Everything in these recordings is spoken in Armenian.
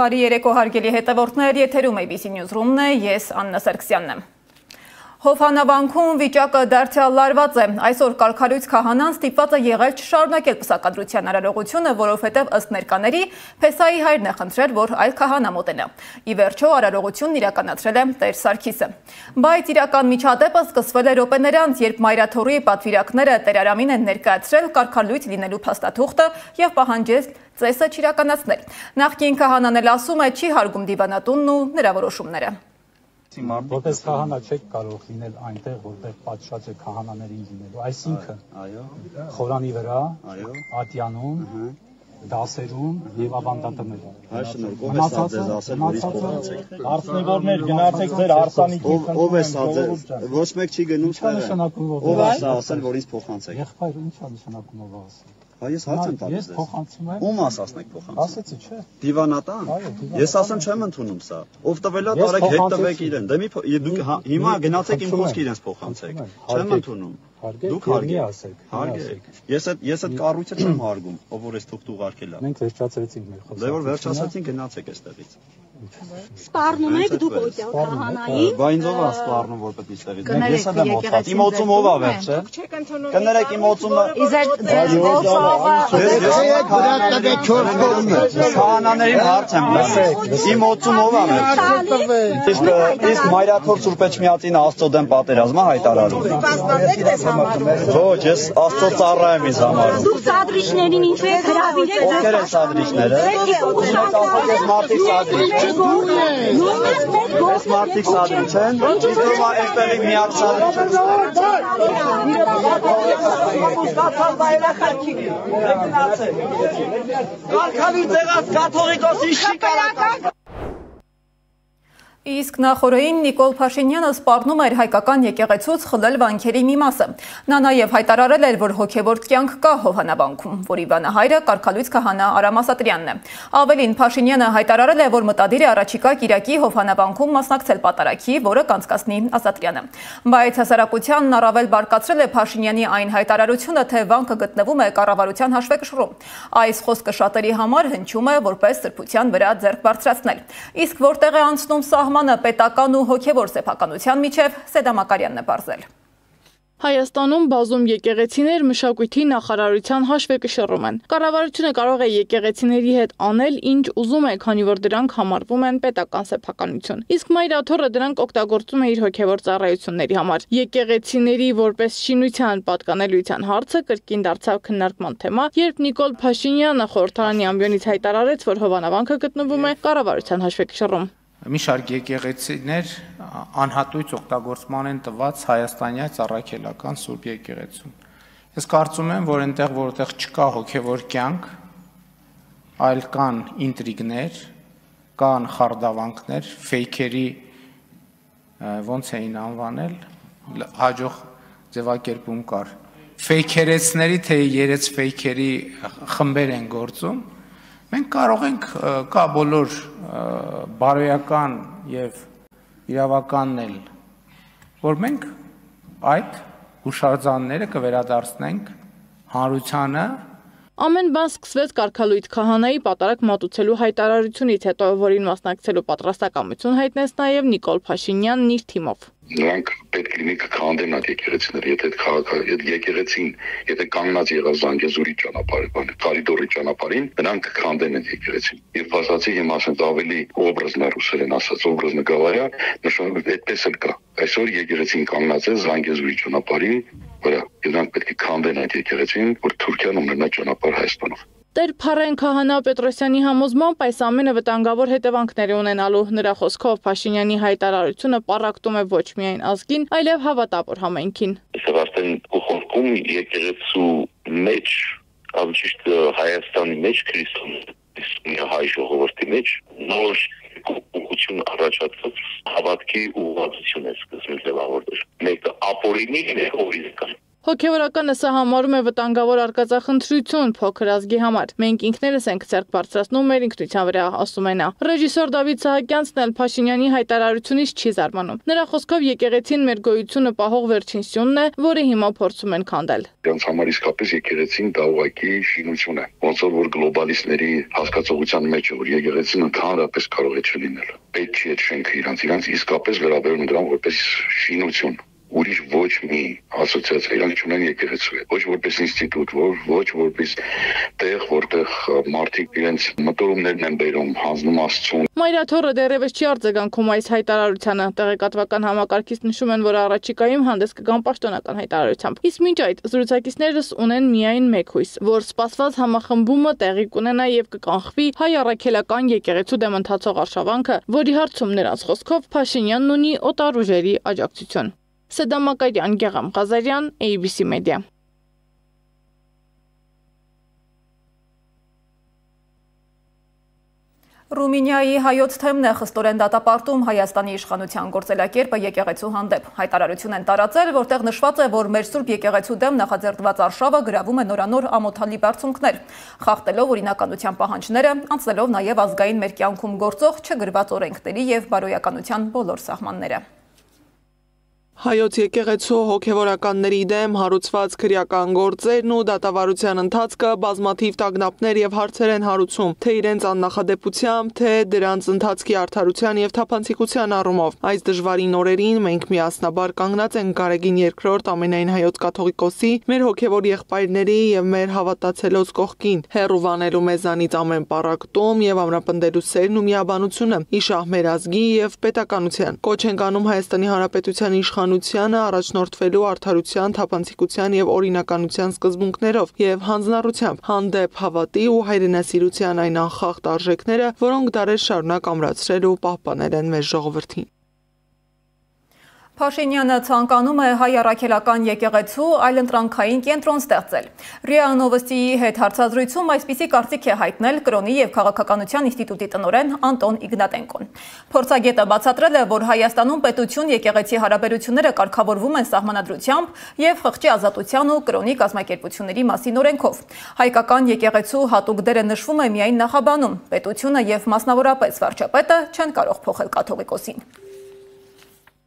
Բարի երեկո հարգելի հետևորդներ, եթերում ABC Newsroom-ն է, ես Աննա Սարգսյանն եմ։ Հովհանավանքում վիճակը դարձյալ լարված է։ Այսօր կարգալույց քահանան ստիպված է եղել չշարունակել պսակադրության արարողությունը, որովհետև ըստ ներկաների Փեսայի հայրն է խնդրել, որ այլ քահանա մոտենա։ Ի վերջո արարողությունն իրականացրել է Տեր Սարգիսը։ Բայց իրական միջադեպը սկսվել է րոպեներ անց, երբ Մայրաթորի պատվիրակները Տեր Արամին են ներկայացրել կարգալույց լինելու փաստաթուղթը եւ պահանջել ծեսը չիրականացնել։ Նախկին քահանան էլ ասում է չի հարգում դիվանատունն ու նրա որոշումները։ Որպես քահանա չեք կարող լինել այնտեղ, որտեղ պատշաճ է քահանաներին լինելու, այսինքն խորանի վրա, ատյանում, դասերում եւ ավանդատներում։ Հարցնեվորներ գնացեք ձեր հարսանիքին, ով է սա ձեր, ոչ մեկ չի գնում ստեղ։ Ով է սա ասել, որ ինձ փոխանցեք։ Եղբայր, ի՞նչ է նշանակում ով ասել։ Ես հարց եմ տալիս։ Ես փոխանցում եմ։ Ում ասացնեք փոխանցում։ Ասեցի, չէ։ Դիվանատան։ Ես ասեմ չեմ ընդունում սա։ Ով տվել է, տարեք հետ տվեք իրեն։ Դե դուք հիմա գնացեք իմ խոսքը իրենց փոխանցեք։ Չեմ ընդունում։ Դուք հարգի ասեք։ Հարգեք։ Ես այդ կառույցը չեմ հարգում, ով որ էս թուղթ ուղարկել է։ Մենք վերջացրեցինք մեր խոսքը։ Դե որ վերջացրեցին գնացեք այստեղից։ Սպառնում եք դուք օտյալ քահանային։ Բա ինձ ով է սպառնում որ պետք է այստեղից։ Ես եմ օծած։ Իմ օծում ով է վերջը։ Կներեք իմ օծումը։ Քահանաներին հարց եմ լսեք։ Իմ օծում ով է վերջը։ Իսկ Մայրաթոր Սուրբ Էջմիածին Աստծո դեմ պատերազմը հայտարարում։ Ոչ, ես Աստծո ծառա եմ ինձ համարում։ Դուք սադրիչներին ինչ եք հրավիրել։ Ովքեր են սադրիչները։ Մարդիկ սադրիչ։ Ես մարդիկ սադրիչ են։ Իսկ ո՞վ է այստեղի միակ սադրիչը։ Կարգալույց եղած կաթողիկոսի շիկարական։ Իսկ նախորդին Նիկոլ Փաշինյանը սպառնում էր հայկական եկեղեցուց խլել վանքերի մի մասը։ Նա նաև հայտարարել էր, որ հոգևոր կյանք կա Հովհանավանքում, որի վանահայրը կարգալույց քահանա Արամ Ասատրյանն է։ Ավելին, Փաշինյանը հայտարարել է, որ մտադիր է առաջիկա կիրակի Հովհանավանքում մասնակցել պատարագի, որը կանցկացնի Ասատրյանը։ Բայց հասարակությանն առավել բարկացրել է Փաշինյանի այն հայտարարությունը, թե վանքը գտնվում է կառավարության հաշվեկշռում։ Այս խոսքը շատերի համար հնչում է որպես սրբության վրա ձեռք բարձրացնել։ Իսկ որտեղ է անցնում սահմանը պետական ու հոգևոր սեփականության միջև, Սեդա Մակարյանն է պարզել։ Հայաստանում բազում եկեղեցիներ մշակույթի նախարարության հաշվեկշռում են։ Կառավարությունը կարող է եկեղեցիների հետ անել, ինչ ուզում է, քանի որ դրանք համարվում են պետական սեփականություն։ Իսկ Մայրաթորը դրանք օգտագործում է իր հոգևոր ծառայությունների համար։ Եկեղեցիների որպես շինության պատկանելիության հարցը կրկին դարձավ քննարկման թեմա, երբ Նիկոլ Փաշինյանը խորհրդարանի ամբիոնից հայտարարեց, որ Հովանավանքը գտնվում է կառավարության հաշվեկշռում։ Մի շարք եկեղեցիներ անհատույց օգտագործման են տված հայաստանյա ծառայքելական Սուրբ եկեղեցում։ Ես կարծում եմ, որ այնտեղ, որտեղ չկա հոգևոր կյանք, այլ կան ինտրիգներ, կան խարդավանքներ, ֆեյքերի ոնց էին անվանել, հաջող ձևակերպում կար։ Ֆեյքերեցների թե երեց ֆեյքերի խմբեր են գործում։ Մենք կարող ենք կա բոլոր բարոյական եւ իրավականն էլ, որ մենք այդ հուշարձանները կվերադարձնենք հանրությանը։ Ամեն բան սկսվեց կարգալույց քահանայի պատարագ մատուցելու հայտարարությունից հետո, որին մասնակցելու պատրաստակամություն հայտնեց նաև Նիկոլ Փաշինյանն իր թիմով։ Նրանք պետք է լինի քանդեն այդ եկեղեցիները, եթե եկեղեցին, եթե կանգնած եղած Զանգեզուրի ճանապարհին, Կարիդորի ճանապարհին, նրանք քանդեն այդ եկեղեցին։ Եվ ասացի հիմա ասած ավելի օբրազնա ռուսերեն ասած, օբրազնա գավայա, նշանակում է այդպես էլ կա։ Այսօր եկեղեցին կանգնած է Զանգեզուրի ճանապարհի վրա, եւ նրանք պետք է քանդեն այդ եկեղեցին, որ Թուրքիան ունենա ճանապարհ Հայաստանով։ Տեր Փարեն քահանա Պետրոսյանի համոզմամբ այս ամենը վտանգավոր հետևանքներ ունենալու։ Նրա խոսքով Փաշինյանի հայտարարությունը պառակտում է ոչ միայն ազգին, այլև հավատավոր համայնքին։ Իսկ արդեն խորքում եկեղեցու մեջ, ճիշտ Հայաստանի մեջ քրիստոնյա հայ ժողովրդի մեջ նոր ուղղություն առաջացած հավատքի ուղղվածություն է սկսվել ձևավորվել։ Մեկը ապօրինի է օրինական։ Հոգևորականը սա համարում է վտանգավոր արկածախնդրություն փոքր ազգի համար։ Մենք ինքներս ենք ձեռք բարձրացնում մեր ինքնության վրա, ասում է նա։ Ռեժիսոր Դավիթ Սահակյանցն էլ Փաշինյանի հայտարարությունից չի զարմանում։ Նրա խոսքով եկեղեցին մեր գոյությունը պահող վերջին սյունն է, որը հիմա փորձում են քանդել։ Դրանց համար իսկապես եկեղեցին դա ուղղակի շինություն է։ Ոնց որ գլոբալիստների հասկացողության մեջ է, որ եկեղեցին ընդհանրապես կարող է չլինել։ Պետք չի այդ շենքը իրանց իսկապես վերաբերում դրան որպես շինություն։ Ուրիշ ոչ մի ասոցիացիա իրանք չունեն եկեղեցու հետ, ոչ որպես ինստիտուտ, ոչ որպես տեղ, որտեղ մարդիկ իրենց մտորումներն են բերում, հանձնում Աստծուն։ Մայրաթորը դեռևս չի արձագանքում այս հայտարարությանը։ Տեղեկատվական համակարգից նշում են, որ առաջիկայում հանդես կգան պաշտոնական հայտարարությամբ։ Իսկ մինչ այդ զրուցակիցներս ունեն միայն մեկ հույս, որ սպասված համախմբումը տեղի կունենա եւ կկանխվի հայ առաքելական եկեղեցու դեմ ընթացող արշավանքը, որի հարցում նրանց խոսքով Փաշինյանն ունի օտարուժերի աջակցություն։ Սեդամ Մակարյան, Գեղամ Ղազարյան, ABC Media։ Ռումինիայի հայոց թեմն է խստորեն դատապարտում Հայաստանի իշխանության գործելակերպը եկեղեցու հանդեպ։ Հայտարարություն են տարածել, որտեղ նշված է, որ մեր Սուրբ եկեղեցու դեմ նախաձեռնված արշավը գրավում է նորանոր ամոթալի բարձունքներ, խախտելով օրինականության պահանջները, անցնելով նաև ազգային մեր կյանքում գործող չգրված օրենքների եւ բարոյականության բոլոր սահմանները։ Հայոց եկեղեցու հոգևորականների դեմ հարուցված քրեական գործերն ու դատավարության ընթացքը բազմաթիվ տագնապներ եւ հարցեր են հարուցում, թե իրենց աննախադեպությամբ, թե դրանց ընթացքի արդարության եւ թափանցիկության առումով։ Այս դժվարին օրերին մենք միասնաբար կանգնած ենք Գարեգին II ամենայն հայոց կաթողիկոսի, մեր հոգևոր եղբայրների եւ մեր հավատացելոց կողքին, հեռուվանելու մեզանից ամեն պառակտում եւ ամրապնդելու սերն ու միաբանությունը, իշահ մեր ազգի եւ պետականության։ Կոչ ենք անում Հայաստանի Հանրապետության իշխանությանը առաջնորդվելու արդարության, թափանցիկության եւ օրինականության սկզբունքներով եւ հանձնառությամբ հանդեպ հավատի ու հայրենասիրության այն անխախտ արժեքները, որոնք դարեր շարունակ ամրացրել ու պահպանել են մեր ժողովրդին։ Փաշինյանը ցանկանում է հայ առաքելական եկեղեցու այլընտրանքային կենտրոն ստեղծել։ ՌԻԱ Նովոստիի հետ հարցազրույցում այսպիսի կարծիք է հայտնել Կրոնի եւ քաղաքականության ինստիտուտի տնօրեն Անտոն Իգնատենկոն։ Փորձագետը բացատրել է, որ Հայաստանում պետություն-եկեղեցի հարաբերությունները կարգավորվում են սահմանադրությամբ եւ խղճի ազատության ու կրոնի կազմակերպությունների մասին օրենքով։ Հայկական եկեղեցու հատուկ դերը նշվում է միայն նախաբանում։ Պետությունը եւ մասնավորապես վարչապետը չեն կարող փոխել կաթողիկոսին։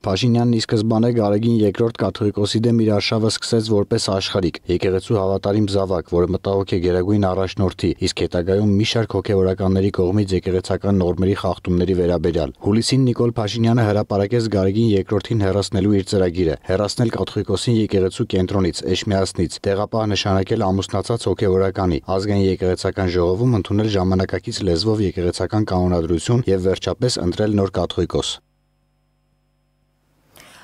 Փաշինյանն ի սկզբանե Գարեգին II կաթողիկոսի դեմ իր արշավը սկսեց որպես աշխարհիկ, եկեղեցու հավատարիմ զավակ, որը մտահոգ է գերագույն առաջնորդի, իսկ հետագայում մի շարք հոգևորականների կողմից եկեղեցական նորմերի խախտումների վերաբերյալ։ Հուլիսին Նիկոլ Փաշինյանը հրապարակեց Գարեգին II-ին հեռացնելու իր ծրագիրը, հեռացնել կաթողիկոսին եկեղեցու կենտրոնից, Էջմիածնից, տեղապահ նշանակել ամուսնացած հոգևորականի, ազգային եկեղեցական ժողովում ընդունել ժամանակակից լեզվով եկեղեցական կանոնադրություն եւ վերջապես ընտրել նոր կաթողիկոս։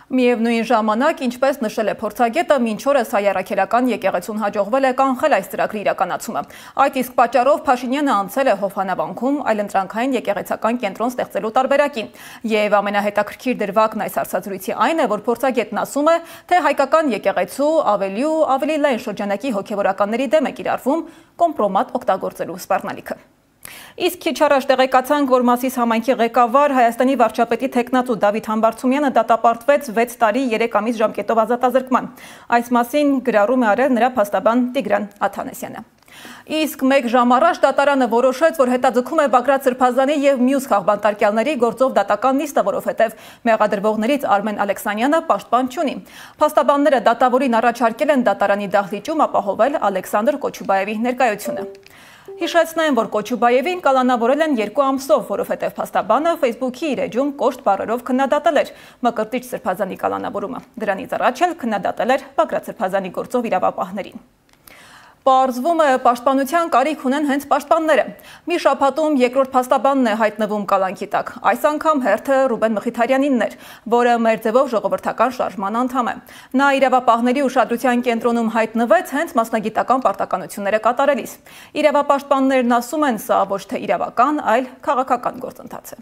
Միևնույն ժամանակ, ինչպես նշել է փորձագետը, մինչ օրս հայ առաքելական եկեղեցուն հաջողվել է կանխել այս ծրագրի իրականացումը։ Այդ իսկ պատճառով Փաշինյանը անցել է Հովհանավանքում այլընտրանքային եկեղեցական կենտրոն ստեղծելու տարբերակին։ Եվ ամենահետաքրքիր դրվագն այս հարցազրույցի այն է, որ փորձագետն ասում է, թե հայկական եկեղեցու ավելի ու ավելի լայն շրջանակի հոգևորականների դեմ է կիրառվում կոմպրոմատ օգտագործելու սպառնալիքը։ Իսկ քիչ առաջ տեղեկացանք, որ Մասիս համայնքի ղեկավար Հայաստանի վարչապետի թեկնածու Դավիթ Համբարձումյանը դատապարտվեց 6 տարի 3 ամիս ժամկետով ազատազրկման։ Այս մասին գրառում է արել նրա փաստաբան Տիգրան Աթանեսյանը։ Իսկ մեկ ժամ առաջ դատարանը որոշեց, որ հետաձգում է Բագրատ Սրբազանի եւ մյուս խաղբանտարկյալների գործով դատական նիստը, որովհետեւ մեղադրվողներից Արմեն Ալեքսանյանը պաշտպան չունի։ Փաստաբանները դատավորին առաջարկել են դատարանի դահլիճում ապահովել Ալեքսանդր Կոչուբաևի ներկայությունը։ Հիշեցնեմ, որ Կոչուբաևին կալանավորել են 2 ամսով, որովհետև փաստաբանը Facebook-ի իր էջում կոշտ բառերով քննադատել էր Մկրտիչ Սրբազանի կալանավորումը։ Դրանից առաջ էլ քննադատել էր Բագրատ Սրբազանի գործով իրավապահներին։ Պարզվում է, պաշտպանության կարիք ունեն հենց պաշտպանները։ Մի շաբաթում երկրորդ փաստաբանն է հայտնվում կալանքի տակ։ Այս անգամ հերթը Ռուբեն Մխիթարյանինն էր, որը մեր ձևով ժողովրդական շարժման անդամ է։ Նա իրավապահների ուշադրության կենտրոնում հայտնվեց հենց մասնագիտական պարտականությունները կատարելիս։ Իրավապաշտպաններն ասում են, սա ոչ թե իրավական, այլ քաղաքական գործընթաց է։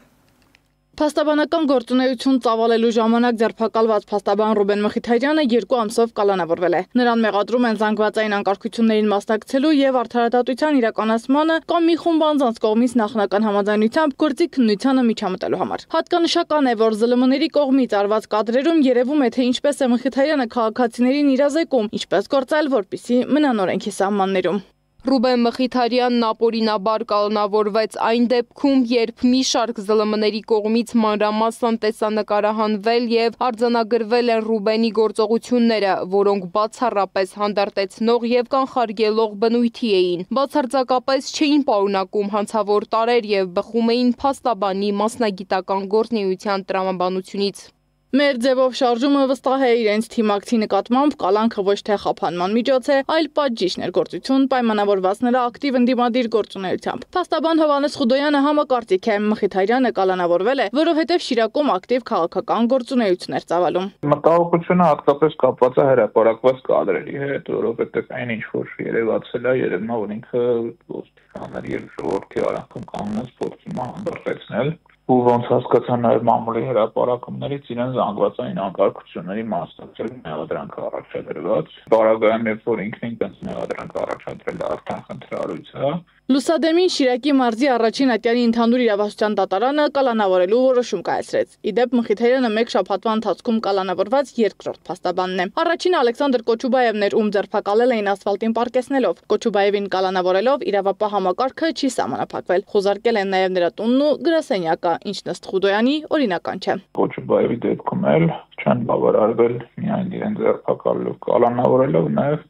Փաստաբանական գործունեություն ծավալելու ժամանակ ձերբակալված փաստաբան Ռուբեն Մխիթարյանը 2 ամսով կալանավորվել է։ Նրան մեղադրում են զանգվածային անկարգություններին մասնակցելու եւ արդարադատության իրականացմանը կամ մի խումբ անձանց կողմից նախնական համաձայնությամբ գործի քննությանը միջամտելու համար։ Հատկանշական է, որ ԶԼՄ-ների կողմից արված կադրերում երևում է, թե ինչպես է Մխիթարյանը քաղաքացիներին իրազեկում, ինչպես գործել, որպեսզի մնան օրենքի սահմաններում։ Ռուբեն Մխիթարյանն ապօրինաբար կալանավորվեց այն դեպքում, երբ մի շարք ԶԼՄ-ների կողմից մանրամասն տեսանկարահանվել եւ արձանագրվել են Ռուբենի գործողությունները, որոնք բացառապես հանդարտեցնող եւ կանխարգելող բնույթի էին։ Բացարձակապես չէին պարունակում հանցավոր տարեր եւ բխում էին փաստաբանի մասնագիտական գործունեության տրամաբանությունից։ Մեր ձևով շարժումը վստահ է իրենց թիմակցի նկատմամբ կալանքը ոչ թե խափանման միջոց է, այլ պատժիչ ներգործություն պայմանավորված նրա ակտիվ ընդդիմադիր գործունեությամբ։ Փաստաբան Հովհաննես Խուդոյանը համակարծիք է, Մխիթարյանը կալանավորվել է, որովհետև Շիրակում ակտիվ քաղաքական գործունեություն էր ծավալում։ Մտահոգությունը հատկապես կապված է հրապարակված կադրերի հետ, որովհետև այն ինչ որ երևացել է, երևում է, որ ինքը ոստիկանների եւ ժողովրդի արանքում կանգնած փորձում է հանդարտեցնել։ Ու ոնց հասկացա նաև մամուլի հրապարակումներից իրեն զանգվածային անկարգությունների մասնակցել մեղադրանք առաջադրված։ Բարագայում երբ որ ինքն ինքնից մեղադրանք առաջադրել արդեն խնդրառույց է։ Լուսադեմին Շիրակի մարզի առաջին ատյանի ընդհանուր իրավասության դատարանը կալանավորելու որոշում կայացրեց։ Իդեպ Մխիթարյանը մեկ շաբաթվա ընթացքում կալանավորված երկրորդ փաստաբանն է։ Առաջինը Ալեքսանդր Կոչուբաևն էր, ում ձերբակալել էին ասֆալտին պարկեսնելով։ Կոչուբաևին կալանավորելով իրավապահ համակարգը չի սահմանափակվել։ Խոզարկել են նաև նրա տունն ու գրասենյակը, ինչն ըստ Խուդոյանի օրինական չէ։ Կոչուբաևի դեպքում էլ չեն բավարարվել միայն իրեն ձերբակալելով, կալանավորելով նաև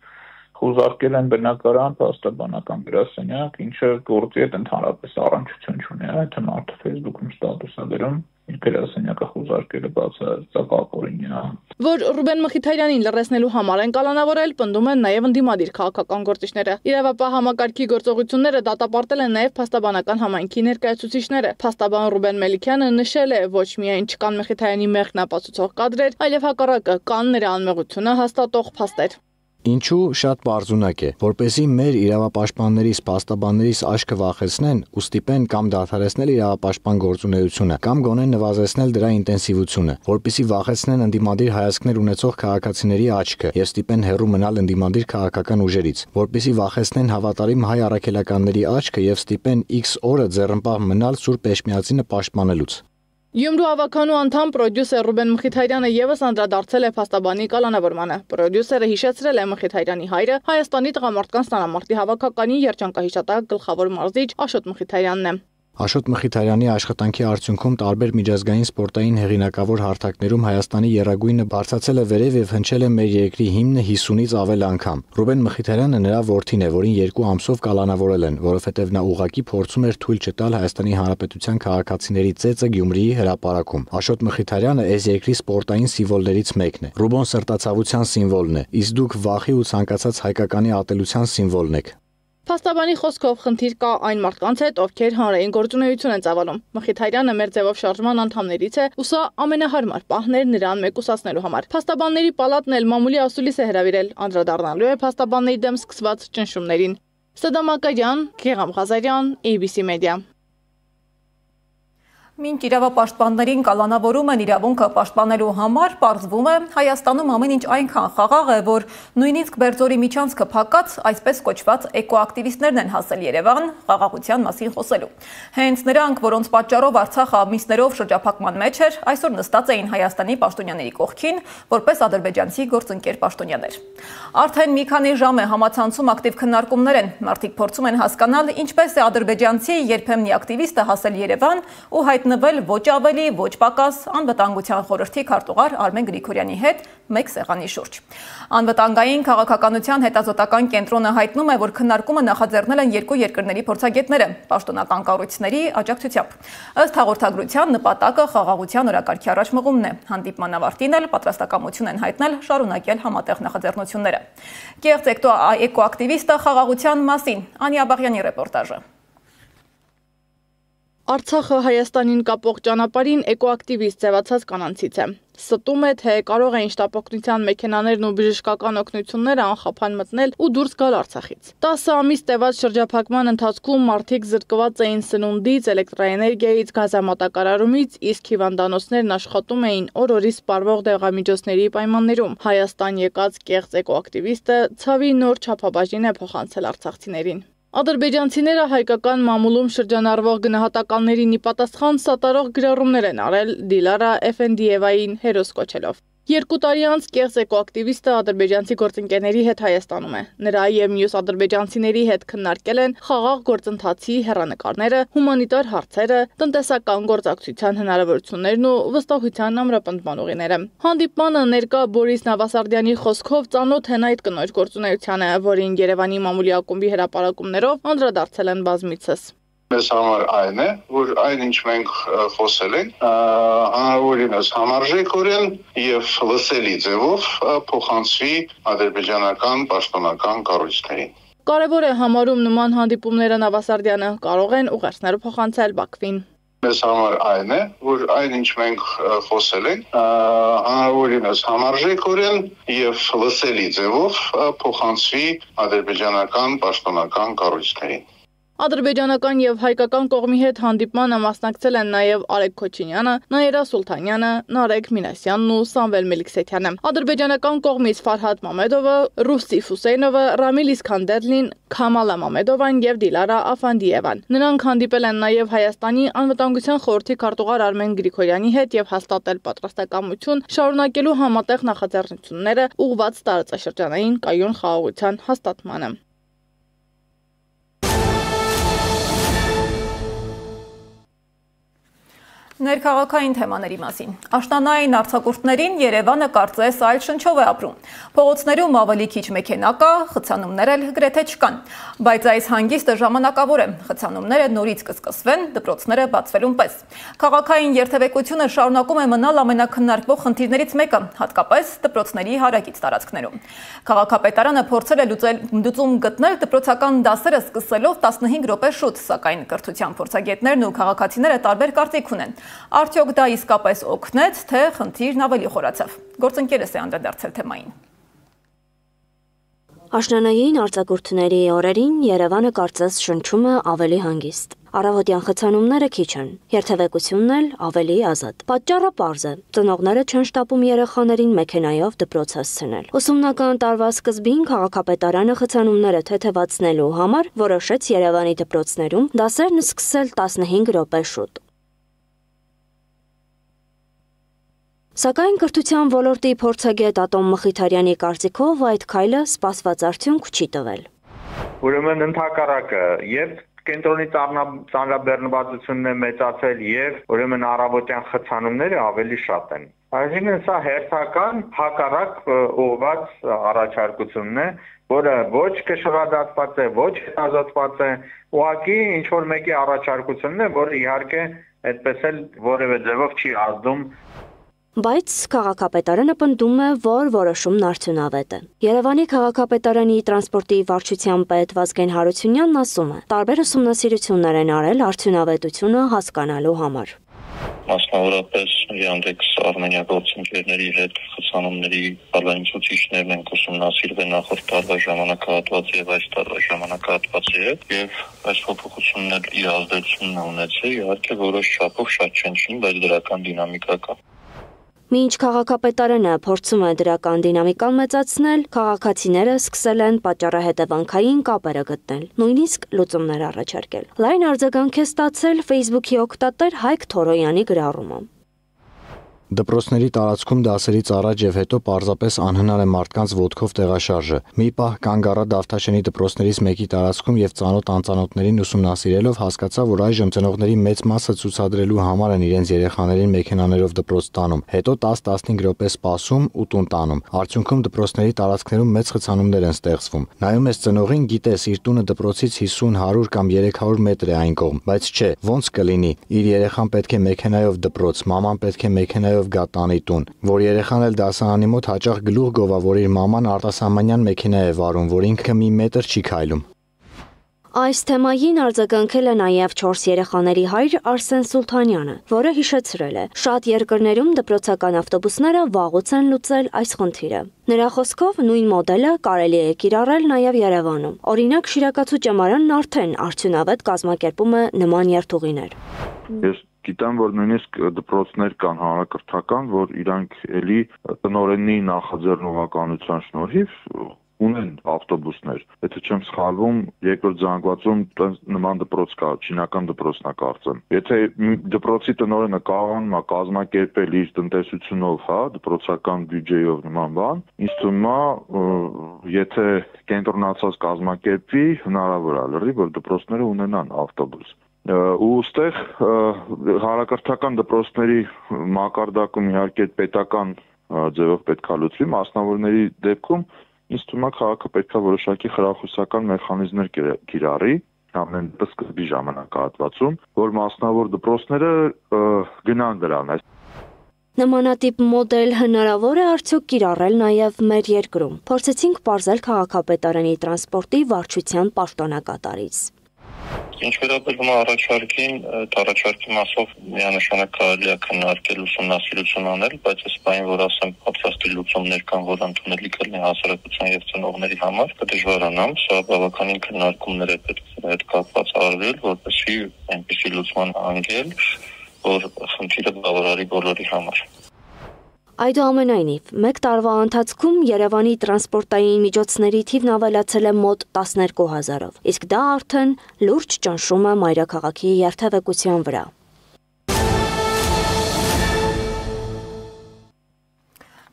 խոզարկել են բնակարան, փաստաբանական գրասենյակ, ինչը գործի հետ ընդհանրապես առնչություն չունի, այդ մարդը Facebook-ում ստատուս է դրում, իր գրասենյակը խոզարկելը բացարձակապօրինյա։ Որ Ռուբեն Մխիթարյանին լռեցնելու համար են կալանավորել, պնդում են նաև ընդդիմադիր քաղաքական գործիչները։ Իրավապահ համակարգի գործողությունները դատապարտել են նաև փաստաբանական համայնքի ներկայացուցիչները։ Փաստաբան Ռուբեն Մելիքյանը նշել է, ոչ միայն չկան Մխիթարյանի մեղքն ապացուցող կադրեր, այլև հակառակը կան նրա անմեղությունը հաստատող փաստեր։ Ինչու շատ բարձունակ է, որպեսզի մեր իրավապաշտպաններից, փաստաբաններից աչքը վախեցնեն ու ստիպեն կամ դադարեցնել իրավապաշտպան գործունեությունը, կամ գոնե նվազեցնել դրա ինտենսիվությունը, որպեսզի վախեցնեն ընդդիմադիր հայացքներ ունեցող քաղաքացիների աչքը եւ ստիպեն հեռու մնալ ընդդիմադիր քաղաքական ուժերից, որպեսզի վախեցնեն հավատարիմ հայ առաքելականների աչքը եւ ստիպեն X օրը ձեռնպահ մնալ Սուրբ Էշմիածինը պաշտպանելուց։ Գյումրու ավականու անդամ պրոդյուսեր Ռուբեն Մխիթարյանը եւս անդրադարձել է փաստաբանի կալանավորմանը։ Պրոդյուսերը հիշեցրել է Մխիթարյանի հայրը Հայաստանի տղամարդկանց տանամարտի հավաքականի երջանկահիշատակ գլխավոր մարզիչ Աշոտ Մխիթարյանն է։ Աշոտ Մխիթարյանի աշխատանքի արդյունքում տարբեր միջազգային սպորտային հեղինակավոր հարթակներում Հայաստանի եռագույնը բարձրացել է վերև եւ հնչել է մեր երկրի հիմնը 50-ից ավել անգամ։ Ռուբեն Մխիթարյանը նրա որդին է, որին 2 ամսով կալանավորել են, որովհետեւ նա ուղղակի փորձում էր թույլ չտալ Հայաստանի Հանրապետության քաղաքացիների ծեծը Գյումրիի հրապարակում։ Աշոտ Մխիթարյանը այս երկրի սպորտային սիմվոլներից մեկն է։ Ռուբոն սրտացավության սիմվոլն է, իսկ դուք վախի ու ցանկացած հայկականի ատելության սիմվոլն եք։ Փաստաբանի խոսքով խնդիր կա այն մարդկանց հետ, ովքեր հանրային գործունեություն են ծավալում։ Մխիթարյանը մեր ձևով շարժման անդամներից է, ու սա ամենահարմար պահն էր նրան մեկուսացնելու համար։ Փաստաբանների պալատն էլ մամուլի ասուլիս է հրավիրել, անդրադառնալու է փաստաբանների դեմ սկսված ճնշումներին։ Սադամ Ակարյան, Գեգամ Ղազարյան, ABC Media։ Մինչ իրավապաշտպաններին կալանավորում են իրավունքը պաշտպանելու համար, պարզվում է Հայաստանում ամեն ինչ այնքան խաղաղ է, որ նույնիսկ Բերձորի միջանցքը փակած այսպես կոչված էկոակտիվիստներն են հասել Երևան խաղաղության մասին խոսելու։ Հենց նրանք, որոնց պատճառով Արցախը ամիսներով շրջափակման մեջ էր, այսօր նստած էին Հայաստանի պաշտոնյաների կողքին, որպես ադրբեջանցի գործընկեր պաշտոնյաներ։ Արդեն մի քանի ժամ է համացանցում ակտիվ քննարկումներ են։ Մարդիկ փորձում են հասկանալ, ինչպես է ադրբեջանցի երբեմնի ակտիվիստը հասել Երևան ու հայտնվել ոչ ավելի, ոչ պակաս անվտանգության խորհրդի քարտուղար Արմեն Գրիգորյանի հետ մեկ սեղանի շուրջ։ Անվտանգային քաղաքականության հետազոտական կենտրոնը հայտնում է, որ քննարկումը նախաձեռնել են երկու երկրների փորձագետները պաշտոնական կառույցների աջակցությամբ։ Ըստ հաղորդագրության նպատակը խաղաղության օրակարգի առաջմղումն է։ Հանդիպման ավարտին էլ պատրաստակամություն են հայտնել շարունակել համատեղ նախաձեռնությունները։ Կեղծ էկոակտիվիստը խաղաղության մասին Անի Աբաղյանի ռեպորտաժը։ Արցախը Հայաստանին կապող ճանապարհին էկոակտիվիստ ձևացած կանանցից է։ Ստում է, թե կարող էին շտապօգնության մեքենաներն ու բժշկական օգնությունները անխափան մտնել ու դուրս գալ Արցախից։ 10 ամիս տևած շրջափակման ընթացքում մարդիկ զրկված էին սնունդից, էլեկտրաէներգիայից, գազամատակարարումից, իսկ հիվանդանոցներն աշխատում էին օր-օրի սպառվող դեղամիջոցների պայմաններում։ Հայաստան եկած կեղծ էկոակտիվիստը ցավի նոր չափաբաժին է փոխանցել արցախցիներին։ Ադրբեջանցիները հայկական մամուլում շրջանառվող գնահատականներին ի պատասխան սատարող գրառումներ են արել Դիլարա Էֆենդիևային հերոս կոչելով։ 2 տարի անց կեղծ էկոակտիվիստը ադրբեջանցի գործընկերների հետ Հայաստանում է։ Նրա եւ մյուս ադրբեջանցիների հետ քննարկել են խաղաղ գործընթացի հեռանկարները, հումանիտար հարցերը, տնտեսական գործակցության հնարավորություններն ու վստահության ամրապնդման ուղիները։ Հանդիպմանը ներկա Բորիս Նավասարդյանի խոսքով ծանոթ են այդ կնոջ գործունեությանը, որին Երևանի մամուլի ակումբի հրապարակումներով անդրադարձել են բազմիցս։ Մեզ համար այն է, որ այն ինչ մենք խոսել ենք, հանրավորինս համարժեքորեն եւ լսելի ձևով փոխանցվի ադրբեջանական պաշտոնական կառույցներին։ Կարևոր է համարում նման հանդիպումները Նավասարդյանը կարող են ուղերձներ փոխանցել Բաքվին։ Մեզ համար այն է, որ այն ինչ մենք խոսել ենք, հանրավորինս համարժեքորեն եւ լսելի ձևով փոխանցվի ադրբեջանական պաշտոնական կառույցներին։ Ադրբեջանական եւ հայկական կողմի հետ հանդիպմանը մասնակցել են նաեւ Արեգ Քոչինյանը, Նաիրա Սուլթանյանը, Նարեկ Մինասյանն ու Սամվել Մելիքսեթյանը։ Ադրբեջանական կողմից Ֆարհադ Մամեդովը, Ռուստիֆ Հուսեյնովը, Ռամիլ Իսքանդերլին, Քամալա Մամեդովան եւ Դիլարա Աֆանդիևան։ Նրանք հանդիպել են նաեւ Հայաստանի անվտանգության խորհրդի քարտուղար Արմեն Գրիգորյանի հետ եւ հաստատել պատրաստակամություն շարունակելու համատեղ նախաձեռնությունները ուղղված տարածաշրջանային կայուն խաղաղության հաստատմանը։ Ներքաղաքային թեմաների մասին։ Աշնանային արձակուրդներին Երևանը կարծես այլ շնչով է ապրում։ Փողոցներում ավելի քիչ մեքենա կա, խցանումներ էլ գրեթե չկան։ Բայց այս հանգիստը ժամանակավոր է։ Խցանումները նորից կսկսվեն, դպրոցները բացվելուն պես։ Քաղաքային երթևեկությունը շարունակում է մնալ ամենաքննարկվող խնդիրներից մեկը, հատկապես դպրոցների հարակից տարածքներում։ Քաղաքապետարանը փորձել է լուծում գտնել դպրոցական դասերը սկսելով 15 րոպե շուտ, սակայն կրթության փորձագետներն ու քաղաքացիները տարբեր կարծիք ունեն։ Արդյոք դա իսկապես օգնեց, թե խնդիրն ավելի խորացավ։ Գործընկերս է անդրադարձել թեմային։ Աշնանային արձակուրդների օրերին Երևանը կարծես շնչում է ավելի հանգիստ։ Առավոտյան խցանումները քիչ են, երթևեկությունն էլ ավելի ազատ։ Պատճառը պարզ է։ Ծնողները չեն շտապում երեխաներին մեքենայով դպրոց հասցնել։ Ուսումնական տարվա սկզբին քաղաքապետարանը խցանումները թեթևացնելու համար որոշեց Երևանի դպրոցներում դասերն սկսել 15 րոպե շուտ։ Սակայն կրթության ոլորտի փորձագետ Ատոմ Մխիթարյանի կարծիքով այդ քայլը սպասված արդյունք չի տվել։ Ուրեմն ընդհակառակը եւ կենտրոնի ծանրաբեռնվածությունն է մեծացել եւ ուրեմն առավոտյան խցանումները ավելի շատ են։ Այսինքն սա հերթական հակառակ ուղղված առաջարկությունն է, որը ոչ կշռադատված է, ոչ հետազոտված է, ուղղակի ինչ որ մեկի առաջարկությունն է, որը իհարկե այդպես էլ որևէ ձևով չի ազդում։ Բայց քաղաքապետարանը պնդում է, որ որոշումն արդյունավետ է։ Երևանի քաղաքապետարանի տրանսպորտի վարչության պետ Վազգեն Հարությունյանն ասում է, տարբեր ուսումնասիրություններ են արել արդյունավետությունը հասկանալու համար։ Մասնավորապես Yandex Armenia գործընկերների հետ խցանումների բալանցուցիչներն են ուսումնասիրվել նախորդ տարվա ժամանակահատվածի եւ այս տարվա ժամանակահատվածի հետ եւ այս փոփոխությունները իր ազդեցությունն ունեցել, իհարկե որոշ չափով շատ չեն, բայց դրական դինամիկա կա։ Մինչ քաղաքապետարանը փորձում է դրական դինամիկան մեծացնել, քաղաքացիները սկսել են պատճառահետևանքային կապերը գտնել, նույնիսկ լուծումներ առաջարկել։ Լայն արձագանք է ստացել Facebook-ի օգտատեր Հայկ Թորոյանի գրառումը։ Դպրոցների տարածքում դասերից առաջ եւ հետո պարզապես անհնար է մարդկանց ոտքով տեղաշարժը։ Մի պահ կանգ առա Դավթաշենի դպրոցներից մեկի տարածքում եւ ծանոթ անծանոթներին ուսումնասիրելով հասկացա, որ այժմ ծնողների մեծ մասը ցուցադրելու համար են իրենց երեխաներին մեքենաներով դպրոց տանում, հետո 10-15 րոպե սպասում ու տուն տանում։ Արդյունքում դպրոցների տարածքներում մեծ խցանումներ են ստեղծվում։ Նայում ես ծնողին, գիտես, իր տունը դպրոցից 50, 100 կամ 300 մետր է այն կողմ, բայց չէ, ոնց կլինի։ Իր երեխան պետք է մեքենայով դպրոց, մաման պետք է մեքենայով գա տանի տուն, որ երեխան էլ դասարանի մոտ հաճախ գլուխ գովա, որ իր մաման արտասահմանյան մեքենա է վարում, որ ինքը մի մետր չի քայլում։ Այս թեմային արձագանքել է նաև 4 երեխաների հայր Արսեն Սուլթանյանը, որը հիշեցրել է. շատ երկրներում դպրոցական ավտոբուսները վաղուց են լուծել այս խնդիրը։ Նրա խոսքով նույն մոդելը կարելի է կիրառել նաև Երևանում։ Օրինակ Շիրակացու ճեմարանն արդեն արդյունավետ կազմակերպում է նման երթուղիներ։ Ես գիտեմ, որ նույնիսկ դպրոցներ կան հանրակրթական, որ իրանք էլի տնօրենի նախաձեռնողականության շնորհիվ ունեն ավտոբուսներ։ Եթե չեմ սխալվում, երկրորդ զանգվածում նման դպրոց կա, չինական դպրոցն է կարծեմ։ Եթե դպրոցի տնօրենը կարողանում է կազմակերպել իր տնտեսությունով, հա, դպրոցական բյուջեով նման բան, ինձ թվում է, եթե կենտրոնացած կազմակերպվի, հնարավոր է լրիվ, որ դպրոցները ունենան ավտոբուս։ Ու ստեղ հանրակրթական դպրոցների մակարդակում իհարկե պետական ձևով պետք է լուծվի, մասնավորների դեպքում ինձ թվում է քաղաքը պետք է որոշակի խրախուսական մեխանիզմներ կիրառի, ամեն սկզբի ժամանակահատվածում, որ մասնավոր դպրոցները գնան դրան։ Նմանատիպ մոդել հնարավոր է արդյոք կիրառել նաև մեր երկրում։ Փորձեցինք պարզել քաղաքապետարանի տրանսպորտի վարչության պաշտոնակատարից։ Ինչ վերաբերում է առաջարկին, առաջարկի մասով միանշանակ կարելի է քննարկել ուսումնասիրություն անել, բայց այս բանը, որ ասեմ, պատրաստի լուծումներ կան, որ ընդունելի կլինի հասարակության եւ ծնողների համար, կդժվարանամ, սա բավականին քննարկումներ է պետք հետ կապված արվել, որպեսզի այնպիսի լուծման անգել, որ խնդիրը բավարարի բոլորի համար։ Այդուամենայնիվ, մեկ տարվա ընթացքում Երևանի տրանսպորտային միջոցների թիվն ավելացել է մոտ 12,000-ով, իսկ դա արդեն լուրջ ճնշում է մայրաքաղաքի երթևեկության վրա։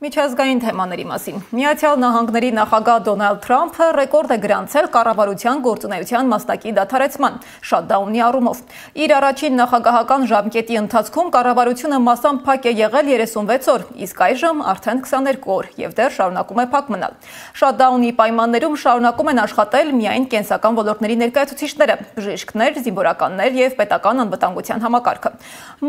Միջազգային թեմաների մասին։ Միացյալ Նահանգների նախագահ Դոնալդ Թրամփը ռեկորդ է գրանցել կառավարության գործունեության մասնակի դադարեցման շատդաունի առումով։ Իր առաջին նախագահական ժամկետի ընթացքում կառավարությունը մասամբ փակ է եղել 36 օր, իսկ այժմ արդեն 22 օր եւ դեռ շարունակում է փակ մնալ։ Շատդաունի պայմաններում շարունակում են աշխատել միայն կենսական ոլորտների ներկայացուցիչները, բժիշկներ, զինվորականներ եւ պետական անվտանգության համակարգը։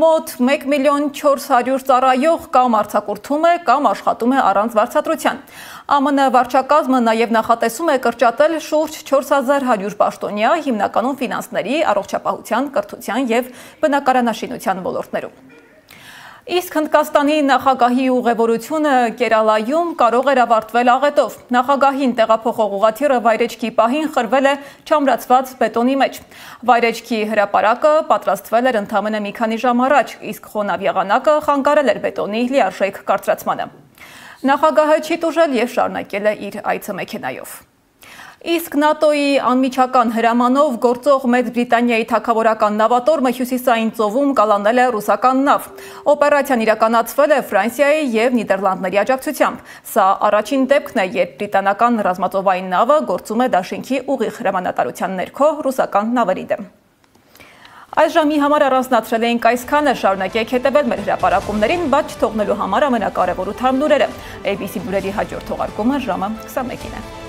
Մոտ 1,400,000 ծառայող կամ արձակուրդում է, կամ աշխատում է առանց վարձատրության։ ԱՄՆ վարչակազմը նաև նախատեսում է կրճատել շուրջ 4100 պաշտոնյա հիմնականում ֆինանսների, առողջապահության, կրթության եւ բնակարանաշինության ոլորտներում։ Իսկ Հնդկաստանի նախագահի ուղևորությունը Կերալայում կարող էր ավարտվել աղետով։ Նախագահին տեղափոխող ուղղաթիռը վայրեջքի պահին խրվել է չամրացված բետոնի մեջ։ Վայրեջքի հրապարակը պատրաստվել էր ընդամենը մի քանի ժամ առաջ, իսկ խոնավ եղանակը խանգարել էր բետոնի լիարժեք կարծրացմանը։ Նախագահը չի տուժել եւ շարունակել է իր այցը մեքենայով։ Իսկ ՆԱՏՕ-ի անմիջական հրամանով գործող Մեծ Բրիտանիայի թագավորական նավատորմը Հյուսիսային ծովում կալանել է ռուսական նավ։ Օպերացիան իրականացվել է Ֆրանսիայի եւ Նիդերլանդների աջակցությամբ։ Սա առաջին դեպքն է, երբ բրիտանական ռազմածովային նավը գործում է դաշինքի ուղիղ հրամանատարության ներքո ռուսական նավերի դեմ։ Այս ժամի համար առանձնացրել էինք այսքանը, շարունակեք հետևել մեր հրապարակումներին, բայց չթողնելու համար ամենակարևոր ու թարմ լուրերը։ ABC լուրերի հաջորդ թողարկումը ժամը 21-ին է։